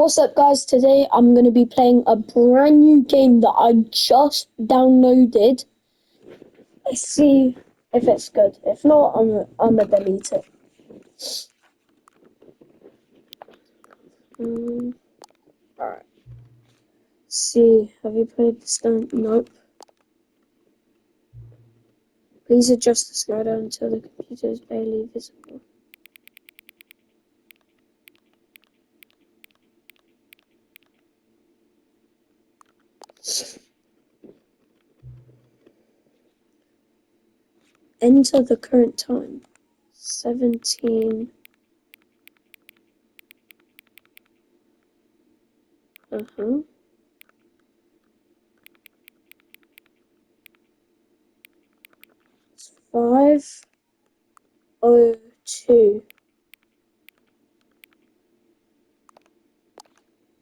What's up, guys? Today I'm going to be playing a brand new game that I just downloaded. Let's see if it's good. If not, I'm gonna delete it. Alright. See, have you played this game? Nope. Please adjust the slider until the computer is barely visible. Enter the current time. 17. Uh-huh. It's 5:02.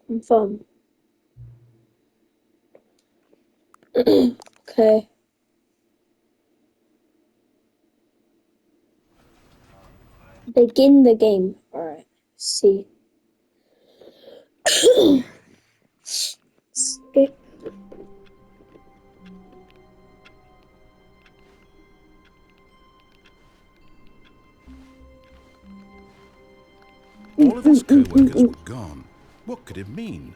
Confirm. Okay. Begin the game. Alright. See. Skip. All of his co-workers were gone. What could it mean?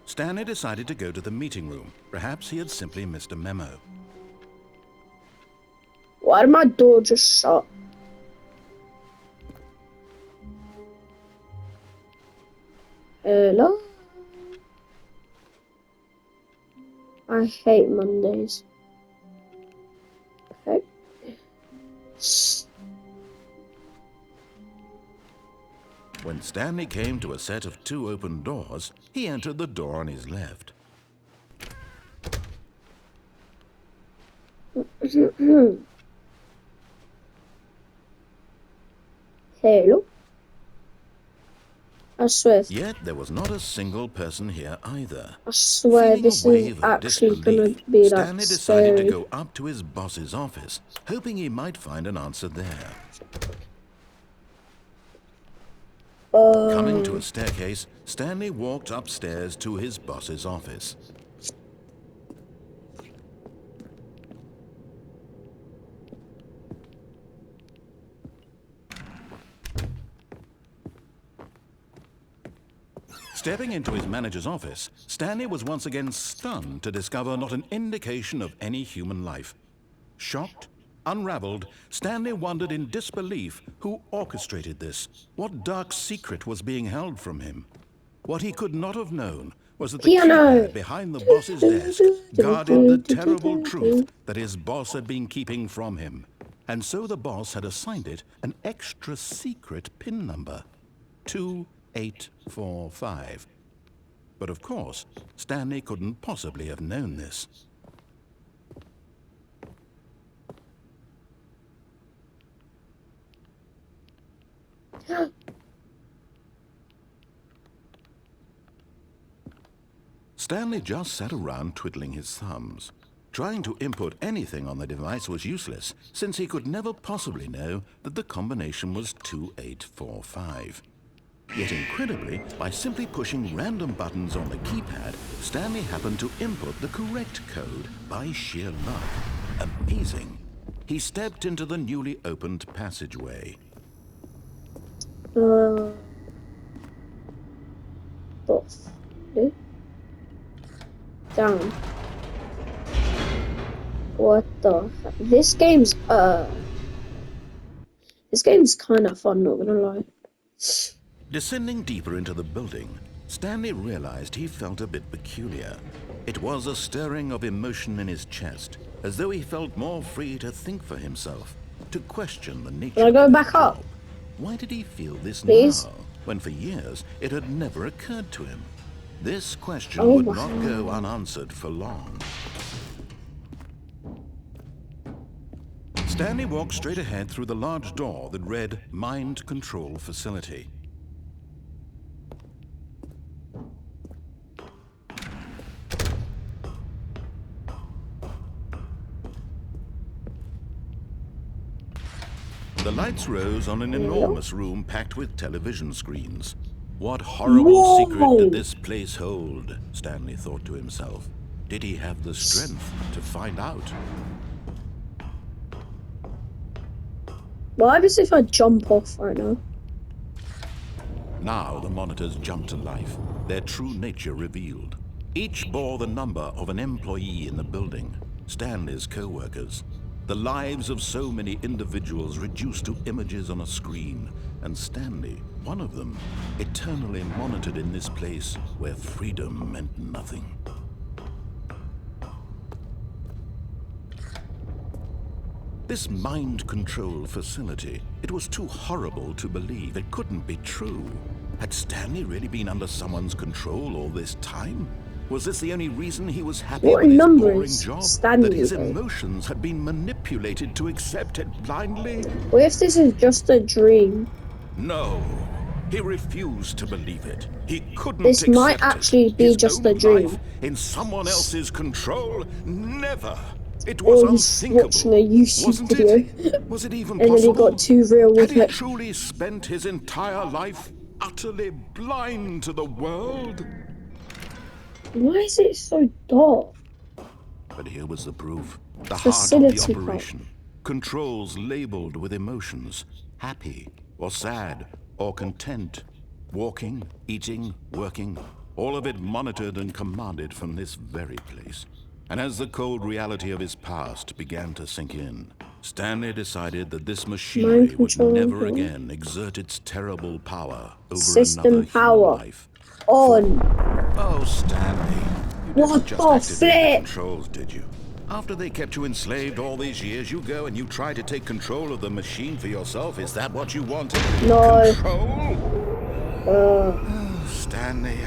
Stanley decided to go to the meeting room. Perhaps he had simply missed a memo. Why did my door just shut? Hello? I hate Mondays. Okay. When Stanley came to a set of 2 open doors, he entered the door on his left. Hello? I swear. Yet there was not a single person here either. I swear Feeling this a is wave of actually gonna disbelief, be like Stanley decided to scary. go up to his boss's office, hoping he might find an answer there. Coming to a staircase, Stanley walked upstairs to his boss's office. Stepping into his manager's office, Stanley was once again stunned to discover not an indication of any human life. Shocked, unraveled, Stanley wondered in disbelief who orchestrated this. What dark secret was being held from him? What he could not have known was that the keypad behind the boss's desk guarded the terrible truth that his boss had been keeping from him. And so the boss had assigned it an extra secret PIN number, 2845. But of course, Stanley couldn't possibly have known this. Stanley just sat around twiddling his thumbs. Trying to input anything on the device was useless, since he could never possibly know that the combination was 2845. Yet incredibly, by simply pushing random buttons on the keypad, Stanley happened to input the correct code by sheer luck. Amazing. He stepped into the newly opened passageway. Boss. Down. What the heck? This game's kind of fun, not gonna lie. Descending deeper into the building, Stanley realized he felt a bit peculiar. It was a stirring of emotion in his chest, as though he felt more free to think for himself, to question the nature Can I go of his back up? job. Why did he feel this Please? now, when for years it had never occurred to him? This question Oh would my not go unanswered for long. Stanley walked straight ahead through the large door that read Mind Control Facility. The lights rose on an enormous room packed with television screens. What horrible secret Whoa! did this place hold? Stanley thought to himself. Did he have the strength to find out? What happens if I jump off right now? Now the monitors jumped to life, their true nature revealed. Each bore the number of an employee in the building, Stanley's co-workers. The lives of so many individuals reduced to images on a screen, and Stanley, one of them, eternally monitored in this place where freedom meant nothing. This mind control facility, it was too horrible to believe. It couldn't be true. Had Stanley really been under someone's control all this time? Was this the only reason he was happy What with his number boring is job? Stanley, That his though? emotions had been manipulated to accept it blindly? What if this is just a dream? No. He refused to believe it. He couldn't This accept might actually it. be His just own a dream. life in someone else's control? Never. It Or was he's unthinkable. watching a YouTube Wasn't video. it? Was it even And then he possible? got too real Had with he it. truly spent his entire life utterly blind to the world? Why is it so dark? But here was the proof. The heart of Facility the part. operation. Controls labeled with emotions. Happy or sad or content. Walking, eating, working. All of it monitored and commanded from this very place. And as the cold reality of his past began to sink in, Stanley decided that this machinery Mind would control, never yeah. again exert its terrible power over System another power. human life. On. Oh, Stanley, you What didn't just the activate the flip? controls, did you? After they kept you enslaved all these years, you go and you try to take control of the machine for yourself. Is that what you wanted? No. Control? Oh, Stanley,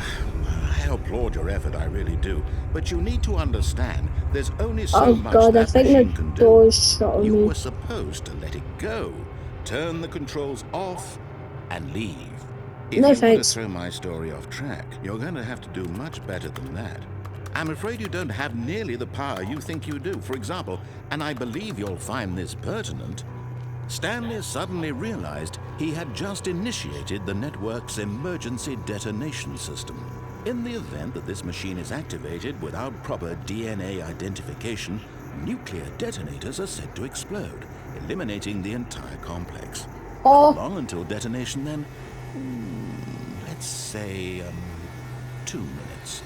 I applaud your effort, I really do. But you need to understand, there's only so Oh much god, I that think machine the can do. door's shut on You me. were supposed to let it go, turn the controls off, and leave. If No you want thanks. to throw my story off track, you're going to have to do much better than that. I'm afraid you don't have nearly the power you think you do. For example, and I believe you'll find this pertinent, Stanley suddenly realized he had just initiated the network's emergency detonation system. In the event that this machine is activated without proper DNA identification, nuclear detonators are said to explode, eliminating the entire complex. Oh. How long until detonation then? Let's say, 2 minutes.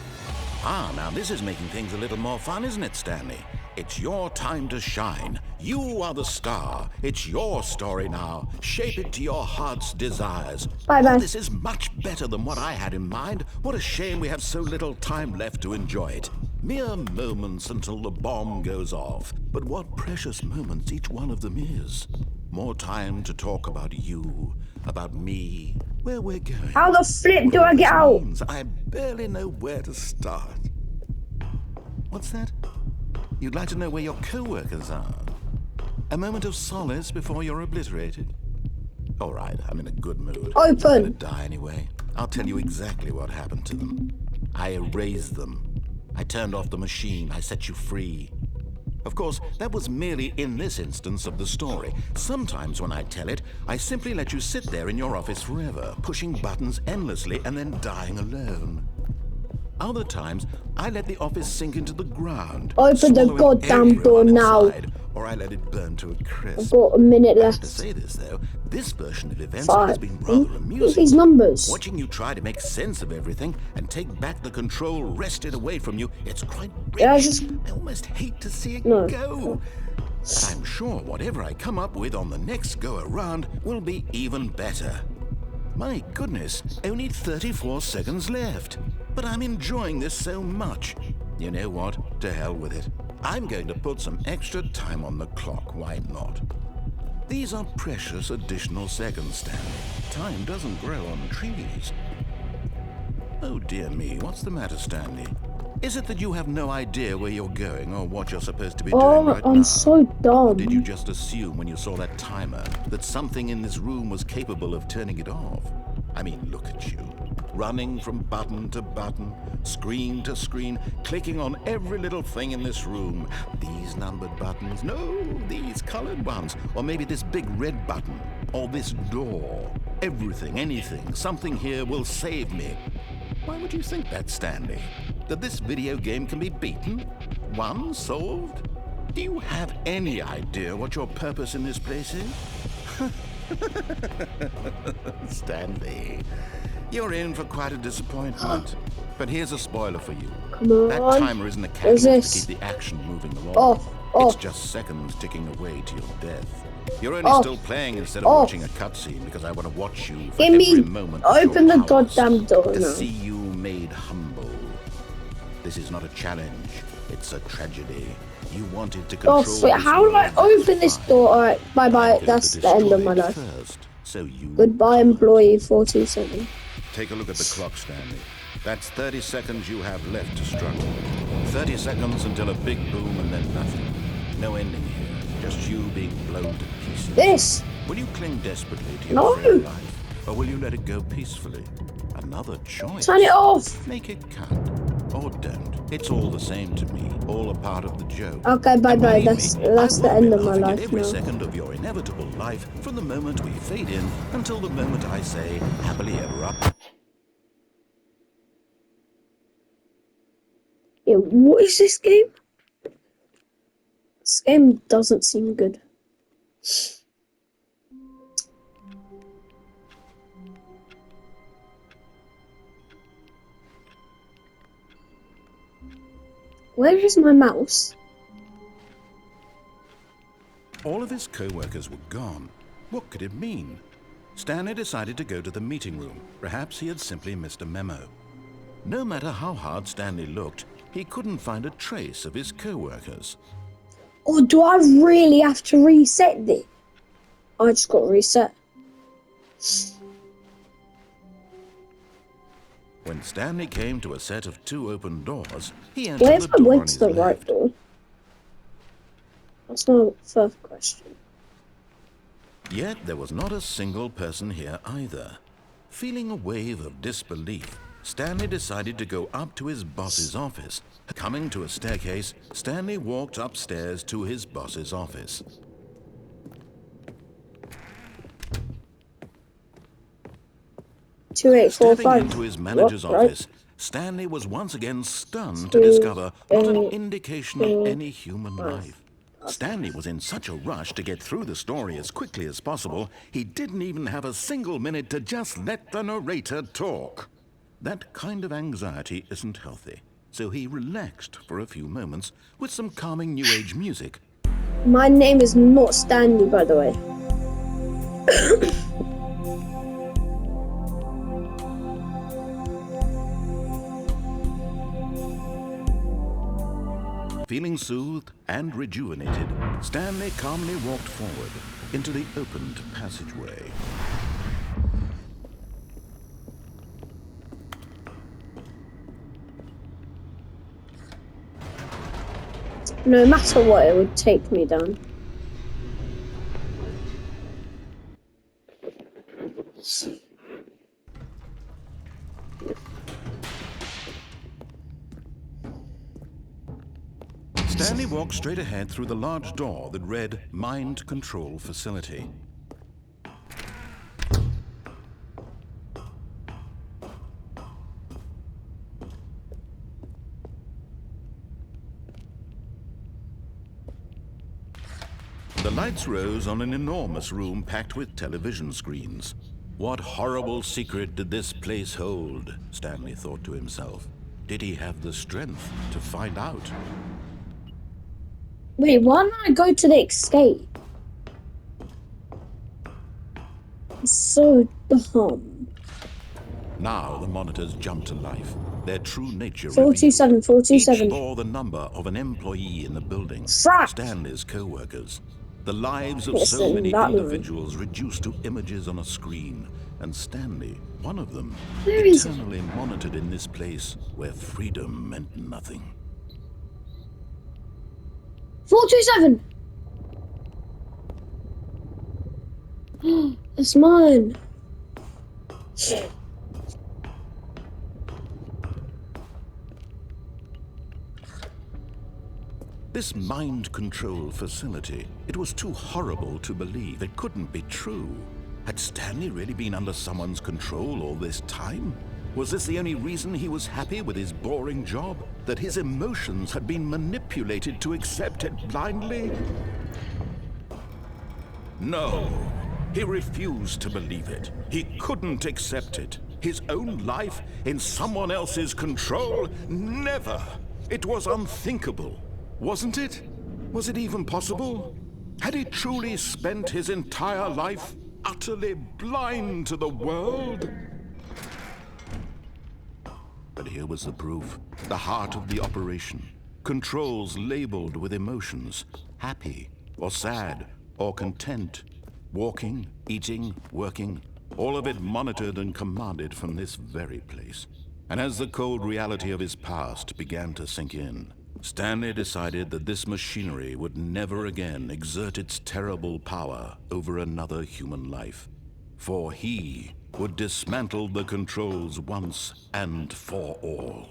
Ah, now this is making things a little more fun, isn't it, Stanley? It's your time to shine. You are the star. It's your story now. Shape it to your heart's desires. Bye-bye. Oh, this is much better than what I had in mind. What a shame we have so little time left to enjoy it. Mere moments until the bomb goes off. But what precious moments each one of them is. More time to talk about you, about me, where we're going. How the flip do What I all get this out? means, I barely know where to start. What's that? You'd like to know where your co-workers are? A moment of solace before you're obliterated? All right, I'm in a good mood. Open. They're gonna die anyway. I'll tell you exactly what happened to them. I erased them. I turned off the machine. I set you free. Of course, that was merely in this instance of the story. Sometimes when I tell it, I simply let you sit there in your office forever, pushing buttons endlessly and then dying alone. Other times, I let the office sink into the ground. Open the swallowing goddamn door everyone now. inside, or I let it burn to a I've crisp. got a minute I have to left. say this, though, this version of events has 5. been Look rather at amusing. these numbers. Watching you try to make sense of everything and take back the control wrested away from you, it's quite rich. Yeah, I just- I almost hate to see it No. go. But I'm sure whatever I come up with on the next go-around will be even better. My goodness, only 34 seconds left. But I'm enjoying this so much. You know what? To hell with it. I'm going to put some extra time on the clock, why not? These are precious additional seconds, Stanley. Time doesn't grow on trees. Oh dear me, what's the matter, Stanley? Is it that you have no idea where you're going or what you're supposed to be doing Oh, right now? I'm so Or did you dumb. just assume when you saw that timer that something in this room was capable of turning it off? I mean, look at you. Running from button to button, screen to screen, clicking on every little thing in this room. These numbered buttons, no, these colored ones. Or maybe this big red button, or this door. Everything, anything, something here will save me. Why would you think that, Stanley? That this video game can be beaten? Won? Solved? Do you have any idea what your purpose in this place is? Stanley, you're in for quite a disappointment. But here's a spoiler for you. Come on. That timer isn't a catalyst to keep the action moving along. Off. It's just seconds ticking away to your death. You're only still playing instead of watching a cutscene because I want to watch you for Give me. every moment of Open your the powers, goddamn door to now. see you made humble. This is not a challenge. It's a tragedy. You wanted to control. Oh, sweet. this How do I world, open this fine. door? Alright, bye bye. I'm going That's to the end of destroy my it life. first, so you Goodbye, employee 47. Take a look at the clock, Stanley. That's 30 seconds you have left to struggle. 30 seconds until a big boom and then nothing. No ending here. Just you being blown to pieces. This. Will you cling desperately to your No. very life? Or will you let it go peacefully? Another choice. Turn it off. Make it count. Or don't. It's all the same to me. All a part of the joke. Okay, bye And bye. believe me, That's I the will end be of my laughing at life every now. second of your inevitable life from the moment we fade in until the moment I say happily ever up. Yeah, what is this game? This game doesn't seem good. Where is my mouse? All of his co-workers were gone. What could it mean? Stanley decided to go to the meeting room. Perhaps he had simply missed a memo. No matter how hard Stanley looked, he couldn't find a trace of his co-workers. Or do I really have to reset this? I just got reset. When Stanley came to a set of 2 open doors, he What entered if the I door on went his to the right left. door? That's my first question. Yet there was not a single person here either. Feeling a wave of disbelief, Stanley decided to go up to his boss's office. Coming to a staircase, Stanley walked upstairs to his boss's office. Two eight four Stepping five. into his manager's What, right? office, Stanley was once again stunned to discover not an indication of any human life. Stanley was in such a rush to get through the story as quickly as possible, he didn't even have a single minute to just let the narrator talk. That kind of anxiety isn't healthy, so he relaxed for a few moments with some calming New Age music. My name is not Stanley, by the way. Feeling soothed and rejuvenated, Stanley calmly walked forward into the opened passageway. No matter what, it would take me down. Stanley walked straight ahead through the large door that read Mind Control Facility. The lights rose on an enormous room packed with television screens. What horrible secret did this place hold? Stanley thought to himself. Did he have the strength to find out? Wait, why don't I go to the escape? It's so dumb. Now the monitors jumped to life. Their true nature 427, revealed. 427. Each bore the number of an employee in the building. Frack. Stanley's co-workers. The lives of Yes, so in many that room. individuals reduced to images on a screen. And Stanley, one of them, Where is it? eternally monitored in this place where freedom meant nothing. 427. It's mine. This mind control facility, it was too horrible to believe. It couldn't be true. Had Stanley really been under someone's control all this time? Was this the only reason he was happy with his boring job? That his emotions had been manipulated to accept it blindly? No, he refused to believe it. He couldn't accept it. His own life in someone else's control? Never! It was unthinkable, wasn't it? Was it even possible? Had he truly spent his entire life utterly blind to the world? But here was the proof, the heart of the operation. Controls labeled with emotions, happy or sad or content. Walking, eating, working, all of it monitored and commanded from this very place. And as the cold reality of his past began to sink in, Stanley decided that this machinery would never again exert its terrible power over another human life. For he would dismantle the controls once and for all.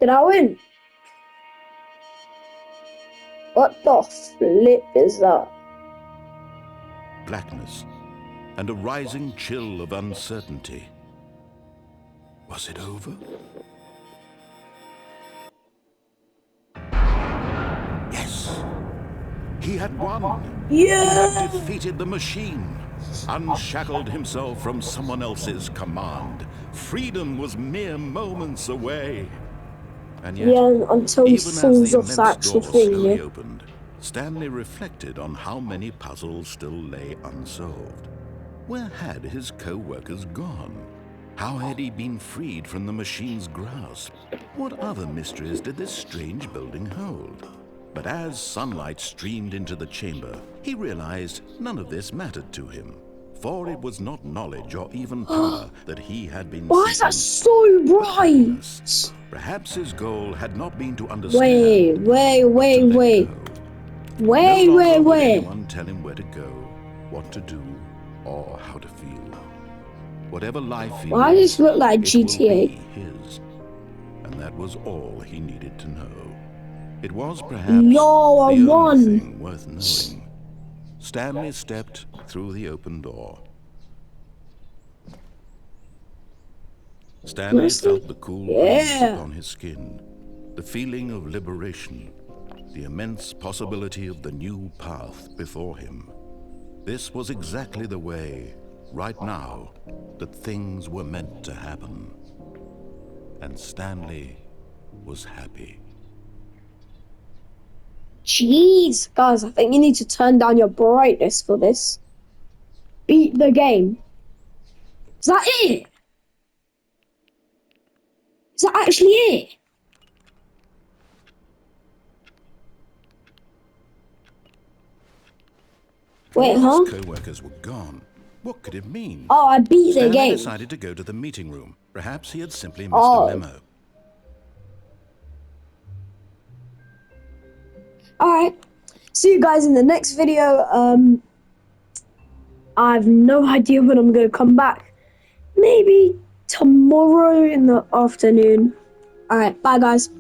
Did I win? What the flip is that? Blackness and a rising chill of uncertainty. Was it over? Yes! He had won! Yeah! He had defeated the machine, unshackled himself from someone else's command. Freedom was mere moments away. And yet, Yeah, until he even as falls the off the immense actual door thing, slowly yeah. opened, Stanley reflected on how many puzzles still lay unsolved. Where had his co-workers gone? How had he been freed from the machine's grasp? What other mysteries did this strange building hold? But as sunlight streamed into the chamber, he realized none of this mattered to him. For it was not knowledge or even power that he had been Why is that seeking, so but happiness. bright? Perhaps his goal had not been to understand, Wait. but to let go. No longer would Wait. anyone tell him where to go, what to do, or how to feel. Whatever life he Why lives, does this look like it will GTA? be his. And that was all he needed to know. It was perhaps Yo, I the only won. thing worth knowing. Stanley stepped through the open door. Stanley Honestly? felt the cool breeze Yeah. upon his skin, the feeling of liberation, the immense possibility of the new path before him. This was exactly the way, right now, that things were meant to happen. And Stanley was happy. Jeez, guys, I think you need to turn down your brightness for this. Beat the game. Is that it? Is that actually it? Wait, All huh? his co-workers were gone. What could it mean? Oh, I beat the Stanley game. decided to go to the meeting room. Perhaps he had simply missed Oh. a memo. Alright. See you guys in the next video. I have no idea when I'm going to come back. Maybe tomorrow in the afternoon. Alright, bye guys.